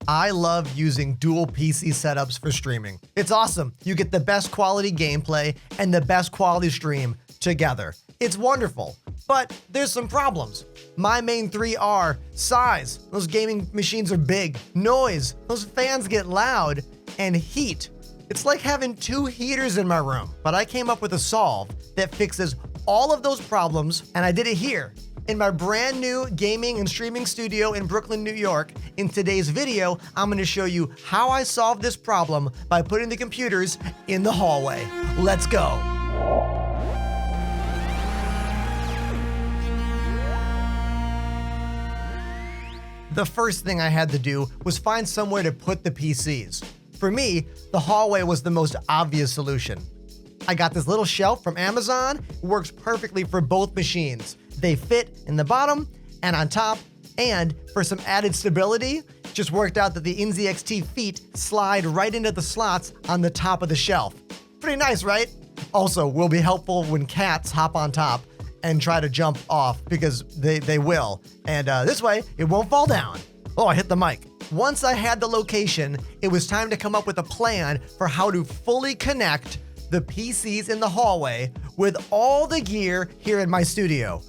I love using dual PC setups for streaming. It's awesome. You get the best quality gameplay and the best quality stream together. It's wonderful, but there's some problems. My main three are size. Those gaming machines are big. Noise. Those fans get loud. And heat. It's like having two heaters in my room. But I came up with a solve that fixes all of those problems, and I did it here in my brand new gaming and streaming studio in Brooklyn, New York. In today's video, I'm going to show you how I solved this problem by putting the computers in the hallway. Let's go. The first thing I had to do was find somewhere to put the PCs. For me, the hallway was the most obvious solution. I got this little shelf from Amazon. It works perfectly for both machines. They fit in the bottom and on top, and for some added stability, just worked out that the NZXT feet slide right into the slots on the top of the shelf. Pretty nice, right? Also, will be helpful when cats hop on top and try to jump off, because they will. And this way, it won't fall down. Oh, I hit the mic. Once I had the location, it was time to come up with a plan for how to fully connect the PCs in the hallway with all the gear here in my studio.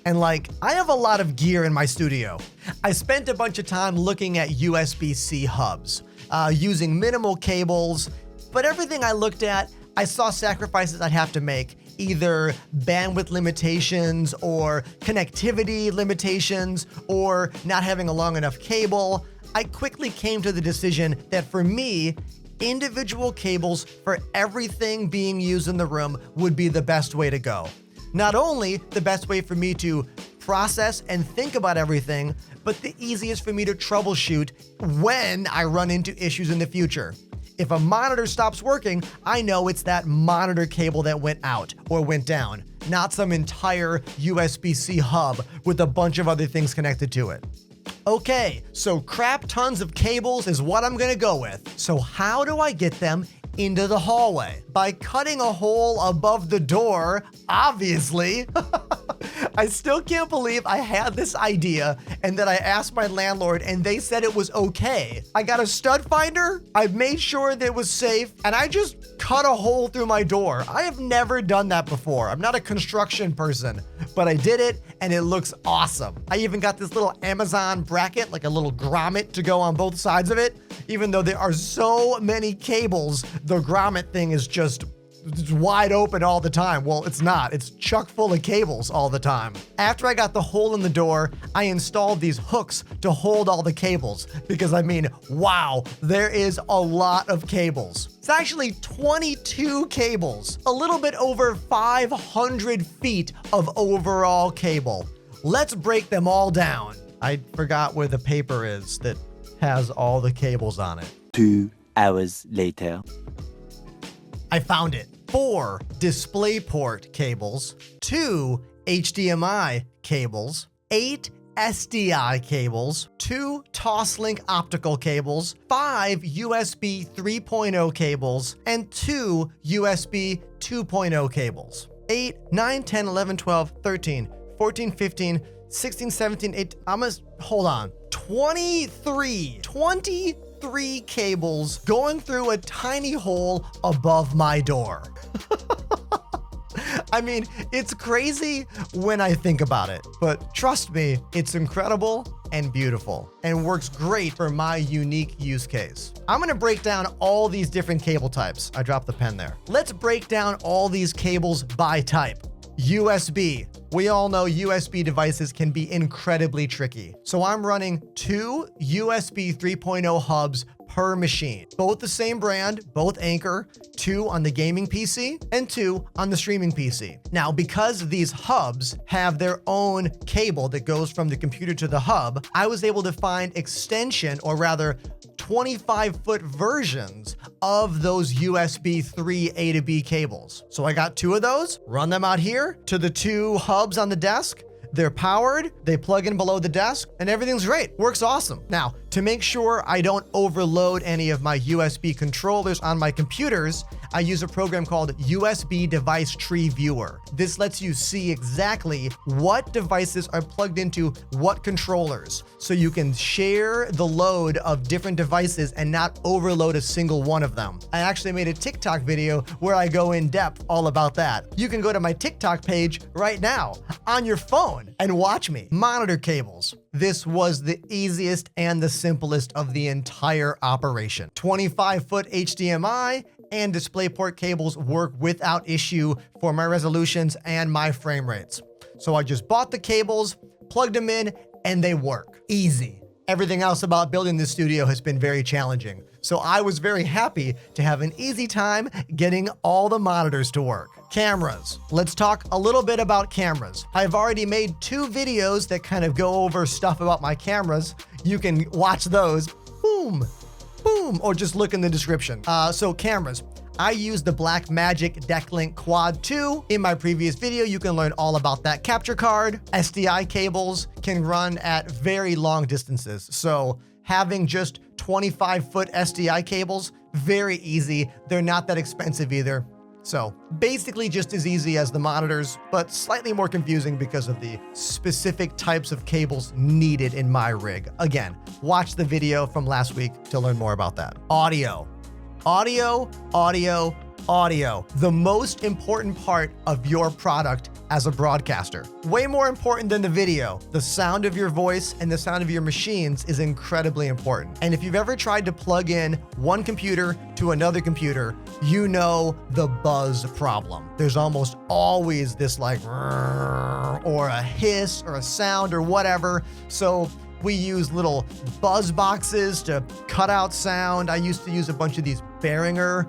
And I have a lot of gear in my studio. I spent a bunch of time looking at USB-C hubs, using minimal cables, but everything I looked at, I saw sacrifices I'd have to make, either bandwidth limitations or connectivity limitations or not having a long enough cable. I quickly came to the decision that for me, individual cables for everything being used in the room would be the best way to go. Not only the best way for me to process and think about everything, but the easiest for me to troubleshoot when I run into issues in the future. If a monitor stops working, I know it's that monitor cable that went out or went down, not some entire USB-C hub with a bunch of other things connected to it. Okay, so crap tons of cables is what I'm gonna go with. So how do I get them into the hallway? By cutting a hole above the door, obviously. I still can't believe I had this idea and that I asked my landlord and they said it was okay. I got a stud finder, I made sure that it was safe, and I just cut a hole through my door. I have never done that before. I'm not a construction person, but I did it and it looks awesome. I even got this little Amazon bracket, like a little grommet to go on both sides of it. Even though there are so many cables, the grommet thing is just wide open all the time. Well, it's not. It's chock full of cables all the time. After I got the hole in the door, I installed these hooks to hold all the cables because wow, there is a lot of cables. It's actually 22 cables, a little bit over 500 feet of overall cable. Let's break them all down. I forgot where the paper is that has all the cables on it. 2 hours later. I found it. 4 DisplayPort cables, 2 HDMI cables, 8 SDI cables, 2 Toslink optical cables, 5 USB 3.0 cables, and 2 USB 2.0 cables. 8, 9, 10, 11, 12, 13, 14, 15, 16, 17, 18, hold on. 23 cables going through a tiny hole above my door. I mean, it's crazy when I think about it, but trust me, it's incredible and beautiful and works great for my unique use case. I'm gonna break down all these different cable types. I dropped the pen there. Let's break down all these cables by type. USB. We all know USB devices can be incredibly tricky. So I'm running 2 USB 3.0 hubs per machine. Both the same brand, both Anchor, 2 on the gaming PC and 2 on the streaming PC. Now, because these hubs have their own cable that goes from the computer to the hub, I was able to find extension, or rather 25-foot versions of those USB 3 A to B cables. So I got 2 of those, run them out here to the 2 hubs on the desk. They're powered, they plug in below the desk, and everything's great. Works awesome. Now, To make sure I don't overload any of my USB controllers on my computers, I use a program called USB Device Tree Viewer. This lets you see exactly what devices are plugged into what controllers, so you can share the load of different devices and not overload a single one of them. I actually made a TikTok video where I go in depth all about that. You can go to my TikTok page right now on your phone and watch me. Monitor cables. This was the easiest and the simplest of the entire operation. 25-foot HDMI and DisplayPort cables work without issue for my resolutions and my frame rates. So I just bought the cables, plugged them in, and they work. Easy. Everything else about building this studio has been very challenging. So I was very happy to have an easy time getting all the monitors to work. Cameras. Let's talk a little bit about cameras. I've already made 2 videos that kind of go over stuff about my cameras. You can watch those. Boom, boom, or just look in the description. So cameras. I use the Blackmagic Decklink Quad 2. In my previous video, you can learn all about that capture card. SDI cables can run at very long distances. So having just 25-foot SDI cables, very easy. They're not that expensive either. So basically just as easy as the monitors, but slightly more confusing because of the specific types of cables needed in my rig. Again, watch the video from last week to learn more about that. Audio. Audio, audio, audio. The most important part of your product as a broadcaster. Way more important than the video. The sound of your voice and the sound of your machines is incredibly important. And if you've ever tried to plug in one computer to another computer, you know the buzz problem. There's almost always this like or a hiss or a sound or whatever. So we use little buzz boxes to cut out sound. I used to use a bunch of these Behringer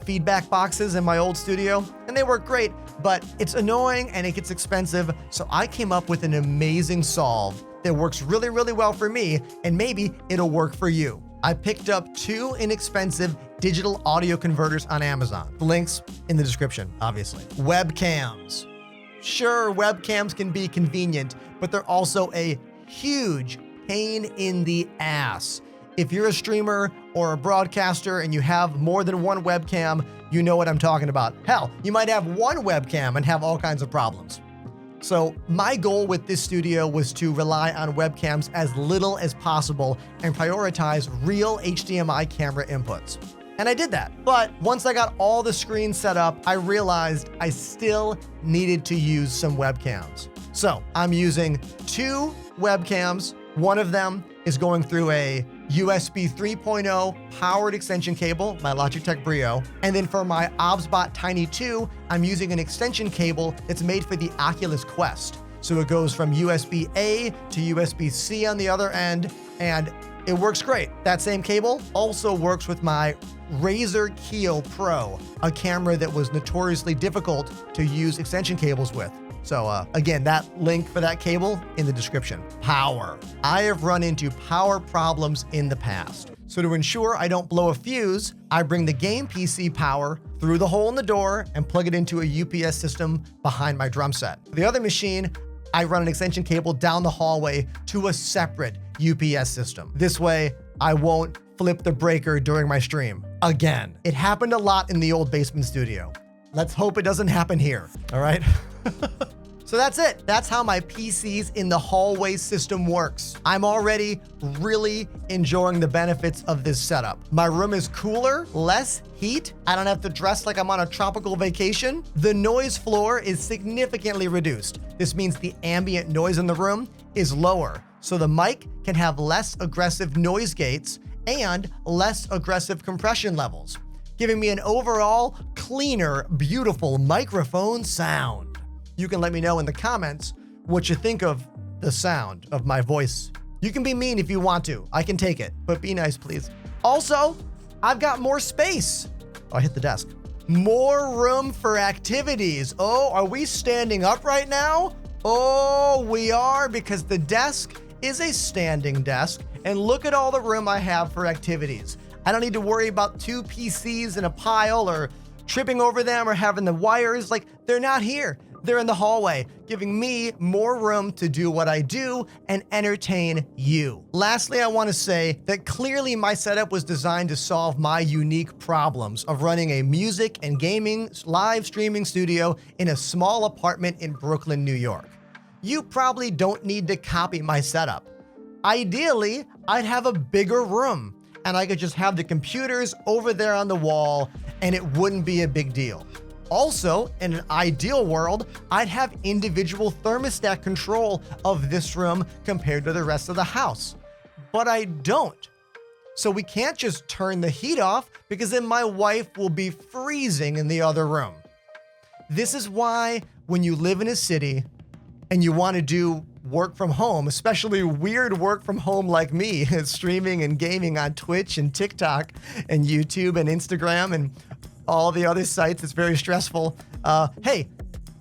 feedback boxes in my old studio, and they work great, but it's annoying and it gets expensive. So I came up with an amazing solve that works really, really well for me, and maybe it'll work for you. I picked up 2 inexpensive digital audio converters on Amazon. The links in the description, obviously. Webcams. Sure, webcams can be convenient, but they're also a huge pain in the ass. If you're a streamer or a broadcaster and you have more than one webcam, you know what I'm talking about. Hell, you might have one webcam and have all kinds of problems. So my goal with this studio was to rely on webcams as little as possible and prioritize real HDMI camera inputs. And I did that. But once I got all the screens set up, I realized I still needed to use some webcams. So I'm using 2 webcams. One of them is going through a USB 3.0 powered extension cable, my Logitech Brio. And then for my OBSBot Tiny 2, I'm using an extension cable that's made for the Oculus Quest. So it goes from USB-A to USB-C on the other end, and it works great. That same cable also works with my Razer Keel Pro, a camera that was notoriously difficult to use extension cables with. So again, that link for that cable in the description. Power. I have run into power problems in the past. So to ensure I don't blow a fuse, I bring the game PC power through the hole in the door and plug it into a UPS system behind my drum set. For the other machine, I run an extension cable down the hallway to a separate UPS system. This way, I won't flip the breaker during my stream. Again, it happened a lot in the old basement studio. Let's hope it doesn't happen here, all right? So that's it. That's how my PCs in the hallway system works. I'm already really enjoying the benefits of this setup. My room is cooler, less heat. I don't have to dress like I'm on a tropical vacation. The noise floor is significantly reduced. This means the ambient noise in the room is lower, so the mic can have less aggressive noise gates and less aggressive compression levels, giving me an overall cleaner, beautiful microphone sound. You can let me know in the comments what you think of the sound of my voice. You can be mean if you want to. I can take it, but be nice, please. Also, I've got more space. Oh, I hit the desk. More room for activities. Oh, are we standing up right now? Oh, we are, because the desk is a standing desk, and look at all the room I have for activities. I don't need to worry about 2 PCs in a pile or tripping over them or having the wires, like, they're not here. They're in the hallway, giving me more room to do what I do and entertain you. Lastly, I want to say that clearly my setup was designed to solve my unique problems of running a music and gaming live streaming studio in a small apartment in Brooklyn, New York. You probably don't need to copy my setup. Ideally, I'd have a bigger room and I could just have the computers over there on the wall and it wouldn't be a big deal. Also, in an ideal world, I'd have individual thermostat control of this room compared to the rest of the house. But I don't. So we can't just turn the heat off because then my wife will be freezing in the other room. This is why when you live in a city and you want to do work from home, especially weird work from home like me, streaming and gaming on Twitch and TikTok and YouTube and Instagram and all the other sites, it's very stressful. Hey,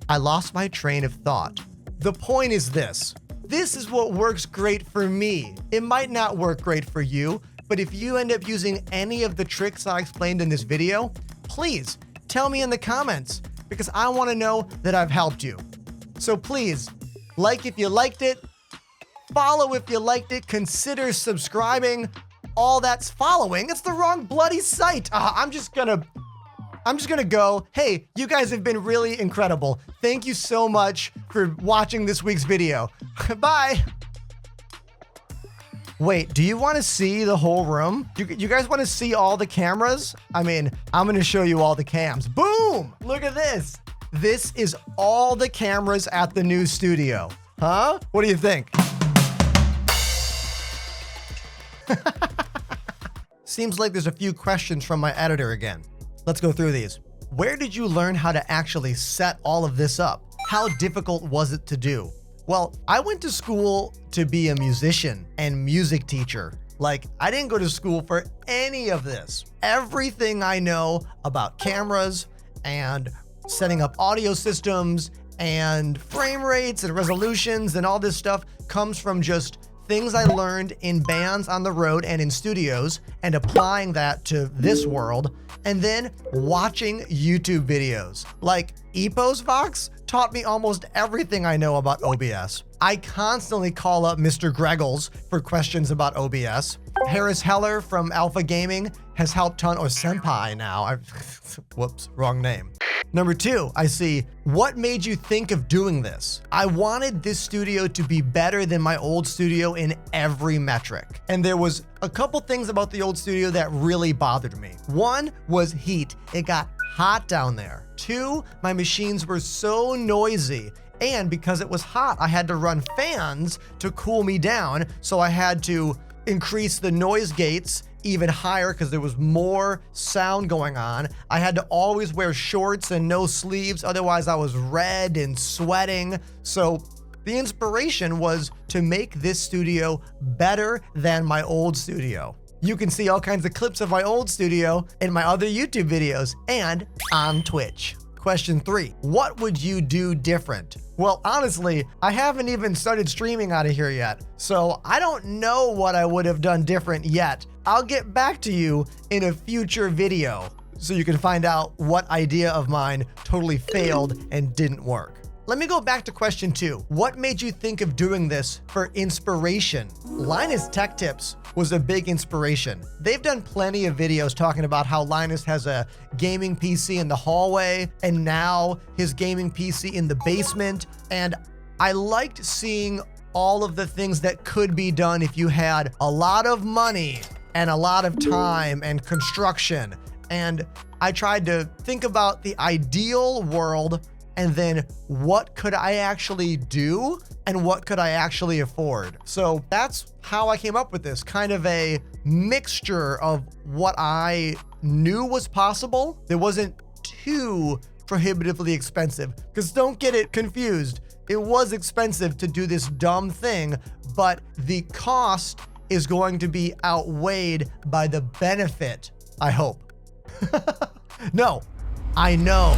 I lost my train of thought. The point is this. This is what works great for me. It might not work great for you, but if you end up using any of the tricks I explained in this video, please tell me in the comments because I want to know that I've helped you. So please, like if you liked it, follow if you liked it, consider subscribing. All that's following. It's the wrong bloody site. I'm just gonna go, hey, you guys have been really incredible. Thank you so much for watching this week's video. Bye. Wait, do you want to see the whole room? You guys want to see all the cameras? I mean, I'm going to show you all the cams. Boom! Look at this. This is all the cameras at the new studio. Huh? What do you think? Seems like there's a few questions from my editor again. Let's go through these. Where did you learn how to actually set all of this up? How difficult was it to do? Well, I went to school to be a musician and music teacher. Like, I didn't go to school for any of this. Everything I know about cameras and setting up audio systems and frame rates and resolutions and all this stuff comes from just things I learned in bands on the road and in studios and applying that to this world, and then watching YouTube videos. Like EposVox taught me almost everything I know about OBS. I constantly call up Mr. Greggles for questions about OBS. Harris Heller from Alpha Gaming has helped ton, or Senpai now. Whoops, wrong name. Number 2, I see, what made you think of doing this? I wanted this studio to be better than my old studio in every metric. And there was a couple things about the old studio that really bothered me. 1 was heat. It got hot down there. 2, my machines were so noisy. And because it was hot, I had to run fans to cool me down. So I had to increase the noise gates even higher because there was more sound going on. I had to always wear shorts and no sleeves, otherwise I was red and sweating. So the inspiration was to make this studio better than my old studio. You can see all kinds of clips of my old studio in my other YouTube videos and on Twitch. Question 3, what would you do different? Well, honestly, I haven't even started streaming out of here yet, so I don't know what I would have done different yet. I'll get back to you in a future video so you can find out what idea of mine totally failed and didn't work. Let me go back to question 2. What made you think of doing this for inspiration? Linus Tech Tips was a big inspiration. They've done plenty of videos talking about how Linus has a gaming PC in the hallway and now his gaming PC in the basement. And I liked seeing all of the things that could be done if you had a lot of money and a lot of time and construction. And I tried to think about the ideal world and then what could I actually do and what could I actually afford? So that's how I came up with this, kind of a mixture of what I knew was possible. It wasn't too prohibitively expensive, because don't get it confused. It was expensive to do this dumb thing, but the cost is going to be outweighed by the benefit, I hope. No, I know.